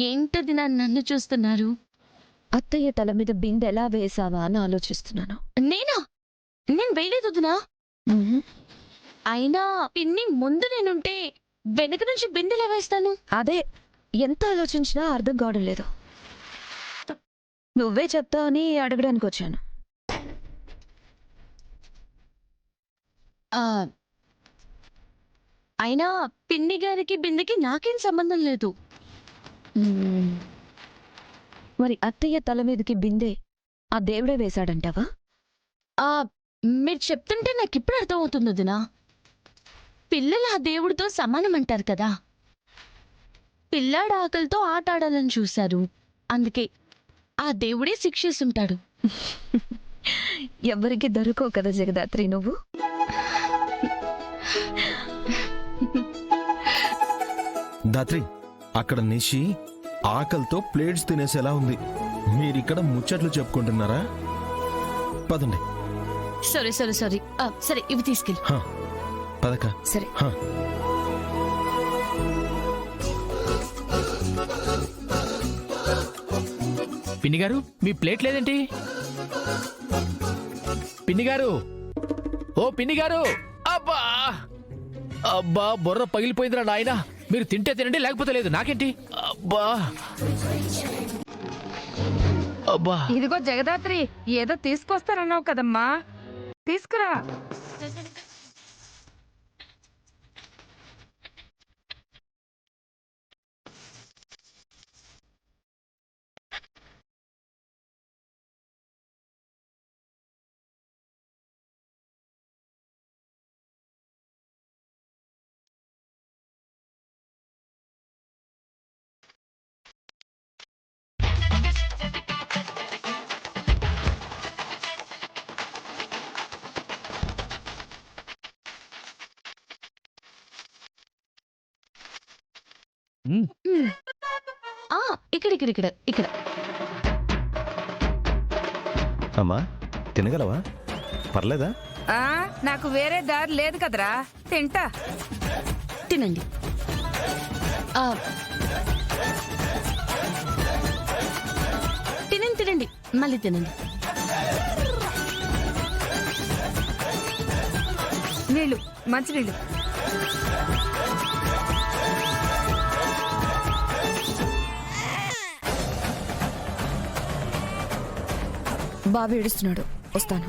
ఏంటది నన్ను చూస్తున్నారు? అత్తయ్య తల మీద బిందెలా వేసావా అని ఆలోచిస్తున్నాను. నేనా? నేను వేయలేదు వదినా. అయినా పిన్ని ముందు నేనుంటే వెనక నుంచి బిందెలా వేస్తాను? అదే ఎంత ఆలోచించినా అర్థం కావడం లేదు. నువ్వే చెప్తావని అడగడానికి వచ్చాను. ఆ, అయినా పిన్ని గారికి బిందెకి నాకేం సంబంధం లేదు. మరి అత్తయ్య తల మీదకి బిందె ఆ దేవుడే వేశాడంటావా? ఆ మీరు చెప్తుంటే నాకు ఇప్పుడు అర్థమవుతుంది వదినా. పిల్లలు ఆ దేవుడితో సమానం అంటారు కదా. పిల్లాడు ఆకలితో ఆట ఆడాలని చూశారు, అందుకే ఆ దేవుడే శిక్షిస్తుంటాడు. ఎవ్వరికి దొరకవు కదా జగదాత్రి నువ్వు. దాత్రి, అక్కడ నిషి ఆకలితో ప్లేట్స్ తినేసేలా ఉంది. మీరిక్కడ ముచ్చట్లు చెప్పుకుంటున్నారా? పదండి. సరే సరే సరే సరే ఇవి తీసుకెళ్ళి. పదక. సరే. పిన్ని గారు, మీ ప్లేట్ లేదేంటి? పిన్ని గారు, ఓ పిన్ని గారు! అబ్బా అబ్బా, బుర్ర పగిలిపోయిందిరా నాయన. మీరు తింటే తినండి, లేకపోతే లేదు, నాకేంటి? అబ్బా అబ్బా. ఇదిగో జగదాత్రి, ఏదో తీసుకొస్తానన్నావు కదమ్మా, తీసుకురా. ఇక్కడ ఇక్కడ ఇక్కడ ఇక్కడ. అమ్మా, తినగలవా? పర్లేదా? నాకు వేరే దారి లేదు కదరా, తింటా. తినండి. తినండి తినండి, మళ్ళీ తినండి. నీళ్ళు, మంచినీళ్ళు. బాబు ఏడుస్తున్నాడు, వస్తాను.